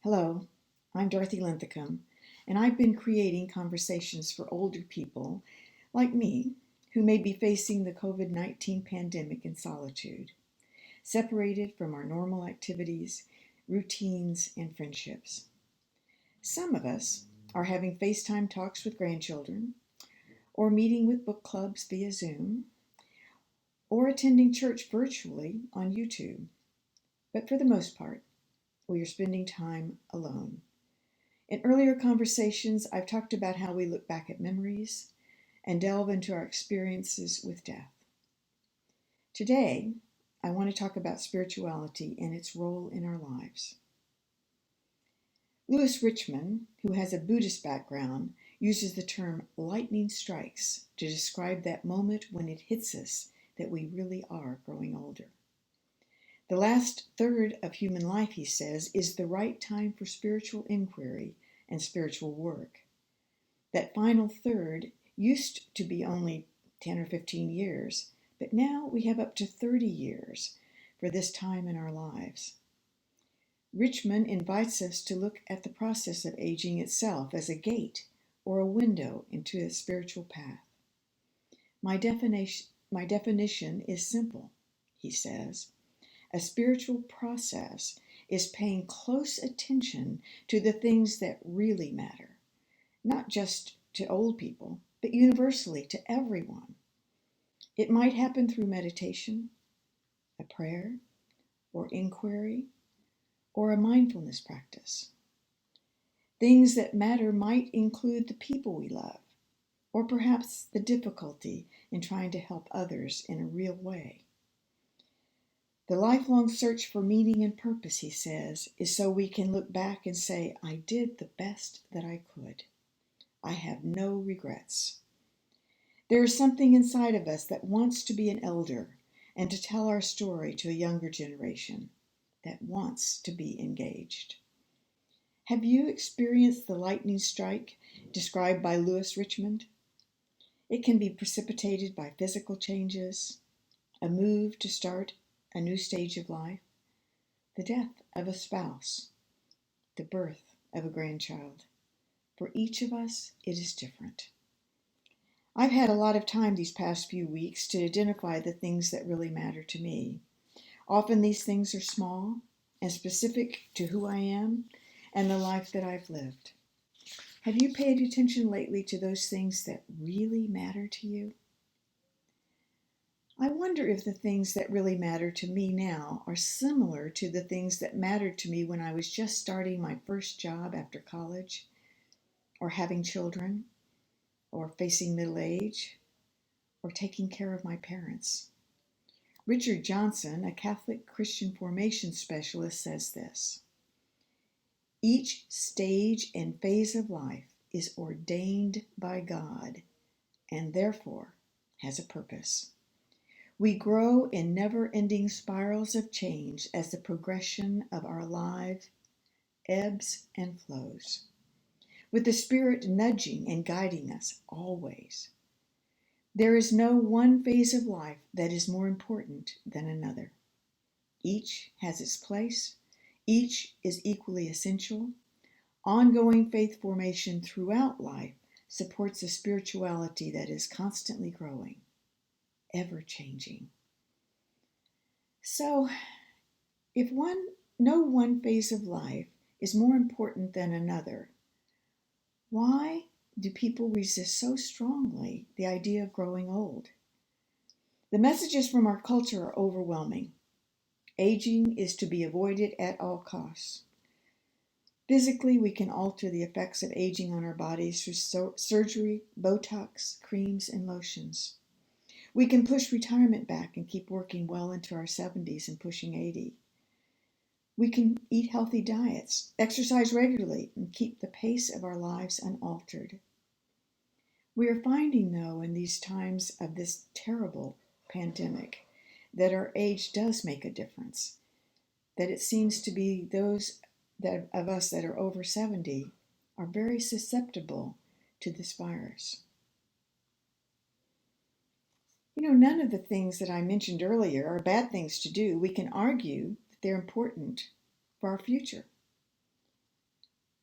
Hello, I'm Dorothy Linthicum, and I've been creating conversations for older people like me who may be facing the COVID-19 pandemic in solitude, separated from our normal activities, routines, and friendships. Some of us are having FaceTime talks with grandchildren, or meeting with book clubs via Zoom, or attending church virtually on YouTube. But for the most part, we are spending time alone. In earlier conversations, I've talked about how we look back at memories and delve into our experiences with death. Today, I want to talk about spirituality and its role in our lives. Louis Richmond, who has a Buddhist background, uses the term lightning strikes to describe that moment when it hits us that we really are growing older. The last third of human life, he says, is the right time for spiritual inquiry and spiritual work. That final third used to be only 10 or 15 years, but now we have up to 30 years for this time in our lives. Richmond invites us to look at the process of aging itself as a gate or a window into a spiritual path. My definition is simple, he says. A spiritual process is paying close attention to the things that really matter, not just to old people, but universally to everyone. It might happen through meditation, a prayer, or inquiry, or a mindfulness practice. Things that matter might include the people we love, or perhaps the difficulty in trying to help others in a real way. The lifelong search for meaning and purpose, he says, is so we can look back and say, I did the best that I could. I have no regrets. There is something inside of us that wants to be an elder and to tell our story to a younger generation that wants to be engaged. Have you experienced the lightning strike described by Louis Richmond? It can be precipitated by physical changes, a move to start a new stage of life, the death of a spouse, the birth of a grandchild. For each of us, it is different. I've had a lot of time these past few weeks to identify the things that really matter to me. Often these things are small and specific to who I am and the life that I've lived. Have you paid attention lately to those things that really matter to you? I wonder if the things that really matter to me now are similar to the things that mattered to me when I was just starting my first job after college, or having children, or facing middle age, or taking care of my parents. Richard Johnson, a Catholic Christian formation specialist, says this: each stage and phase of life is ordained by God and therefore has a purpose. We grow in never-ending spirals of change as the progression of our life ebbs and flows, with the Spirit nudging and guiding us always. There is no one phase of life that is more important than another. Each has its place. Each is equally essential. Ongoing faith formation throughout life supports a spirituality that is constantly growing, ever-changing. So, if no one phase of life is more important than another, why do people resist so strongly the idea of growing old? The messages from our culture are overwhelming. Aging is to be avoided at all costs. Physically, we can alter the effects of aging on our bodies through surgery, Botox, creams, and lotions. We can push retirement back and keep working well into our 70s and pushing 80. We can eat healthy diets, exercise regularly, and keep the pace of our lives unaltered. We are finding, though, in these times of this terrible pandemic, that our age does make a difference, that it seems to be those of us that are over 70 are very susceptible to this virus. None of the things that I mentioned earlier are bad things to do. We can argue that they're important for our future.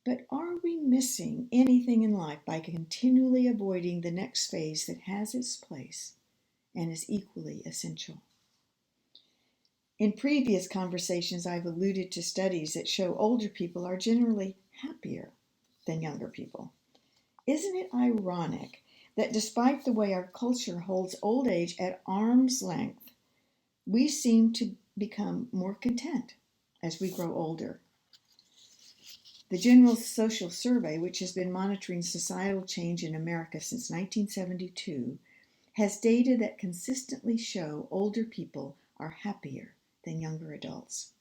But are we missing anything in life by continually avoiding the next phase that has its place and is equally essential? In previous conversations, I've alluded to studies that show older people are generally happier than younger people. Isn't it ironic that despite the way our culture holds old age at arm's length, we seem to become more content as we grow older? The General Social Survey, which has been monitoring societal change in America since 1972, has data that consistently show older people are happier than younger adults.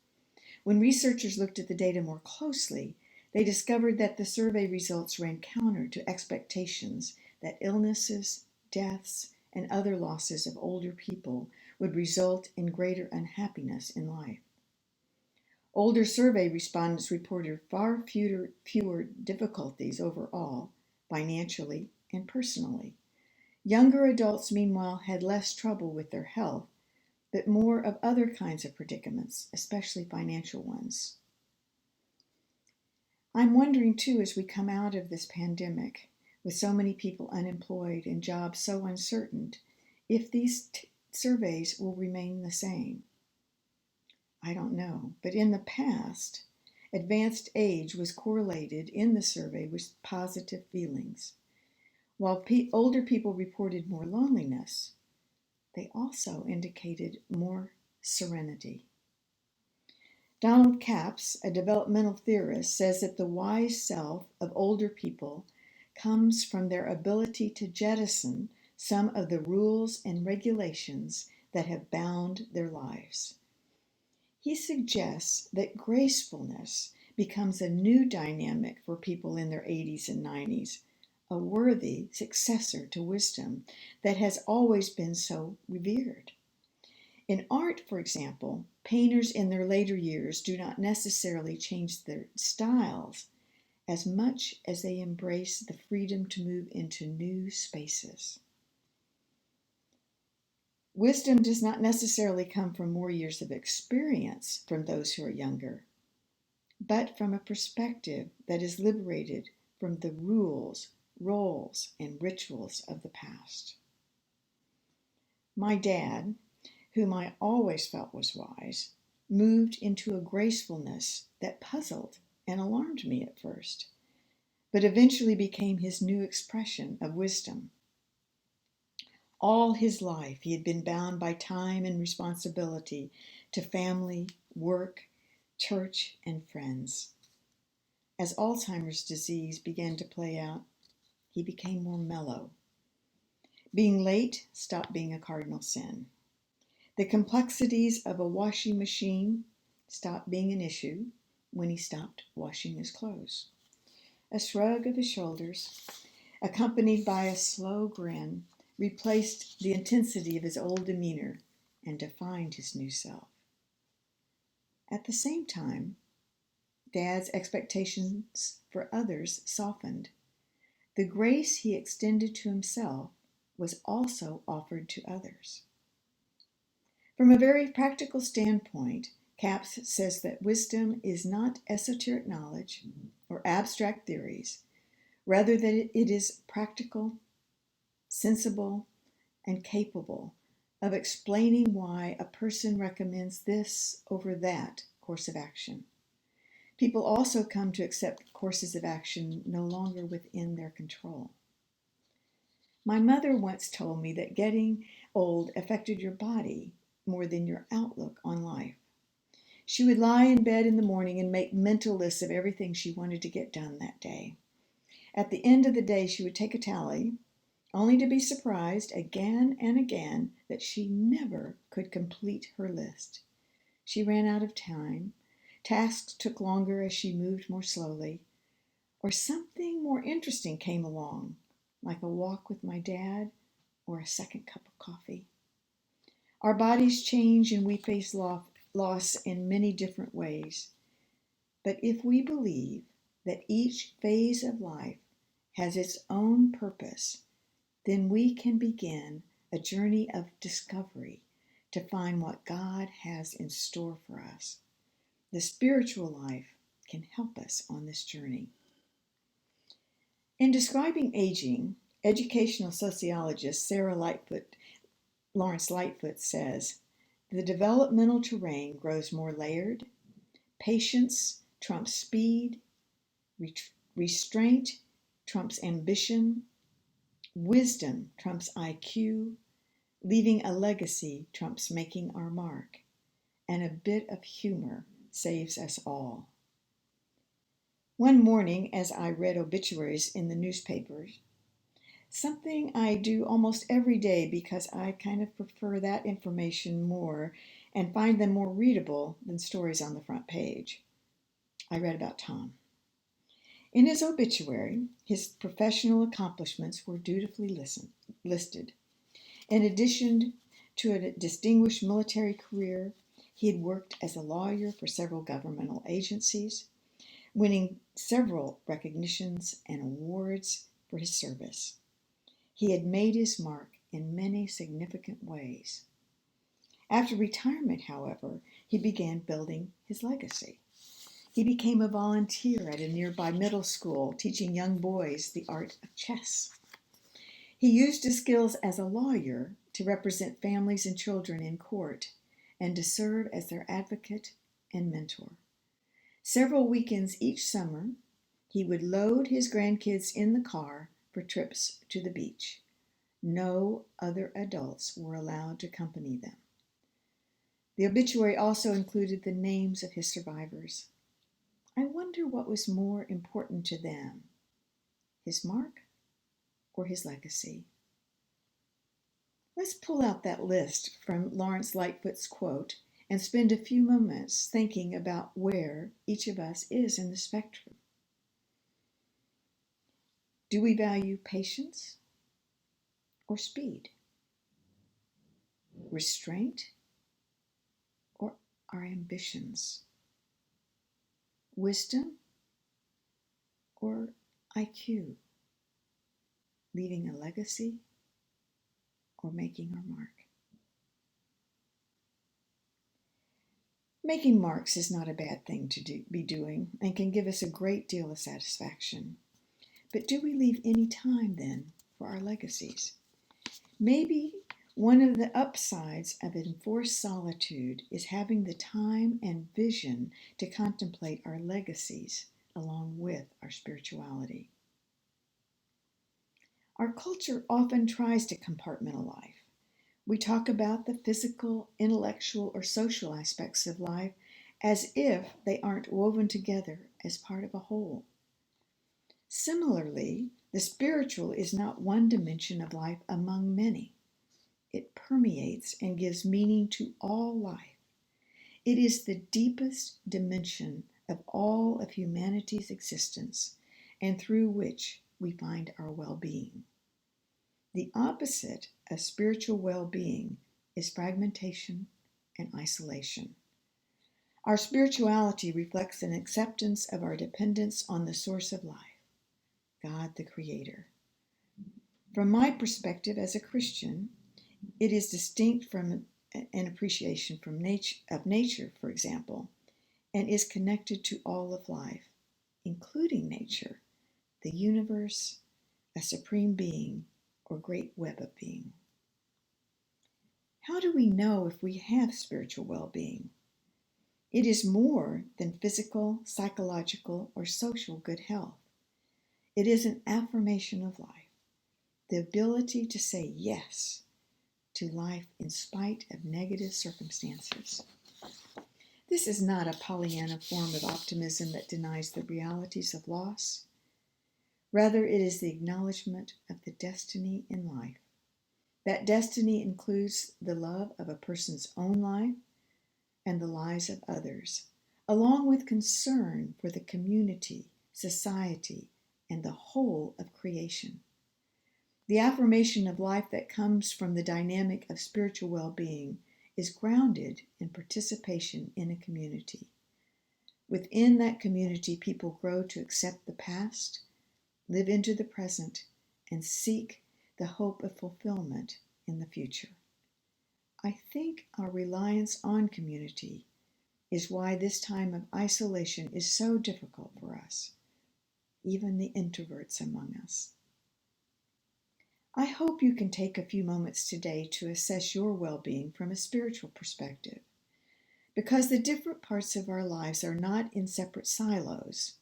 When researchers looked at the data more closely, they discovered that the survey results ran counter to expectations that illnesses, deaths, and other losses of older people would result in greater unhappiness in life. Older survey respondents reported far fewer difficulties overall, financially and personally. Younger adults, meanwhile, had less trouble with their health, but more of other kinds of predicaments, especially financial ones. I'm wondering, too, as we come out of this pandemic, with so many people unemployed and jobs so uncertain, if these surveys will remain the same. I don't know, but in the past, advanced age was correlated in the survey with positive feelings. While older people reported more loneliness, they also indicated more serenity. Donald Capps, a developmental theorist, says that the wise self of older people comes from their ability to jettison some of the rules and regulations that have bound their lives. He suggests that gracefulness becomes a new dynamic for people in their 80s and 90s, a worthy successor to wisdom that has always been so revered. In art, for example, painters in their later years do not necessarily change their styles as much as they embrace the freedom to move into new spaces. Wisdom does not necessarily come from more years of experience from those who are younger, but from a perspective that is liberated from the rules, roles, and rituals of the past. My dad, whom I always felt was wise, moved into a gracefulness that puzzled and alarmed me at first, but eventually became his new expression of wisdom. All his life, he had been bound by time and responsibility to family, work, church, and friends. As Alzheimer's disease began to play out, he became more mellow. Being late stopped being a cardinal sin. The complexities of a washing machine stopped being an issue when he stopped washing his clothes. A shrug of his shoulders, accompanied by a slow grin, replaced the intensity of his old demeanor and defined his new self. At the same time, Dad's expectations for others softened. The grace he extended to himself was also offered to others. From a very practical standpoint, Capps says that wisdom is not esoteric knowledge or abstract theories, rather that it is practical, sensible, and capable of explaining why a person recommends this over that course of action. People also come to accept courses of action no longer within their control. My mother once told me that getting old affected your body more than your outlook on life. She would lie in bed in the morning and make mental lists of everything she wanted to get done that day. At the end of the day, she would take a tally, only to be surprised again and again that she never could complete her list. She ran out of time, tasks took longer as she moved more slowly, or something more interesting came along, like a walk with my dad or a second cup of coffee. Our bodies change and we face loss in many different ways. But if we believe that each phase of life has its own purpose, then we can begin a journey of discovery to find what God has in store for us. The spiritual life can help us on this journey. In describing aging, educational sociologist Sara Lawrence-Lightfoot says, the developmental terrain grows more layered, patience trumps speed, restraint trumps ambition, wisdom trumps IQ, leaving a legacy trumps making our mark, and a bit of humor saves us all. One morning, as I read obituaries in the newspapers, something I do almost every day because I kind of prefer that information more and find them more readable than stories on the front page, I read about Tom. In his obituary, his professional accomplishments were dutifully listed. In addition to a distinguished military career, he had worked as a lawyer for several governmental agencies, winning several recognitions and awards for his service. He had made his mark in many significant ways. After retirement, however, he began building his legacy. He became a volunteer at a nearby middle school, teaching young boys the art of chess. He used his skills as a lawyer to represent families and children in court and to serve as their advocate and mentor. Several weekends each summer, he would load his grandkids in the car for trips to the beach. No other adults were allowed to accompany them. The obituary also included the names of his survivors. I wonder what was more important to them, his mark or his legacy. Let's pull out that list from Lawrence-Lightfoot's quote and spend a few moments thinking about where each of us is in the spectrum. Do we value patience or speed? Restraint or our ambitions? Wisdom or IQ? Leaving a legacy or making our mark? Making marks is not a bad thing to be doing and can give us a great deal of satisfaction. But do we leave any time then for our legacies? Maybe one of the upsides of enforced solitude is having the time and vision to contemplate our legacies along with our spirituality. Our culture often tries to compartmentalize. We talk about the physical, intellectual, or social aspects of life as if they aren't woven together as part of a whole. Similarly, the spiritual is not one dimension of life among many. It permeates and gives meaning to all life. It is the deepest dimension of all of humanity's existence and through which we find our well-being. The opposite of spiritual well-being is fragmentation and isolation. Our spirituality reflects an acceptance of our dependence on the source of life, God the Creator. From my perspective as a Christian, it is distinct from an appreciation of nature, for example, and is connected to all of life, including nature, the universe, a supreme being, or great web of being. How do we know if we have spiritual well-being? It is more than physical, psychological, or social good health. It is an affirmation of life, the ability to say yes to life in spite of negative circumstances. This is not a Pollyanna form of optimism that denies the realities of loss. Rather, it is the acknowledgement of the destiny in life. That destiny includes the love of a person's own life and the lives of others, along with concern for the community, society, and the whole of creation. The affirmation of life that comes from the dynamic of spiritual well-being is grounded in participation in a community. Within that community, people grow to accept the past, live into the present, and seek the hope of fulfillment in the future. I think our reliance on community is why this time of isolation is so difficult for us, even the introverts among us. I hope you can take a few moments today to assess your well-being from a spiritual perspective. Because the different parts of our lives are not in separate silos,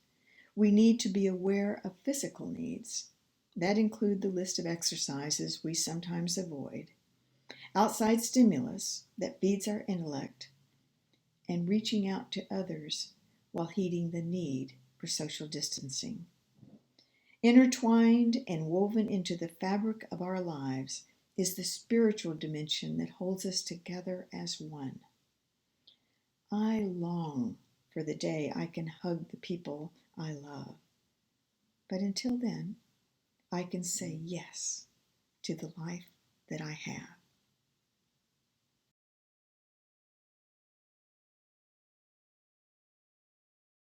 we need to be aware of physical needs. That include the list of exercises we sometimes avoid, outside stimulus that feeds our intellect, and reaching out to others while heeding the need for social distancing. Intertwined and woven into the fabric of our lives is the spiritual dimension that holds us together as one. I long for the day I can hug the people I love. But until then, I can say yes to the life that I have.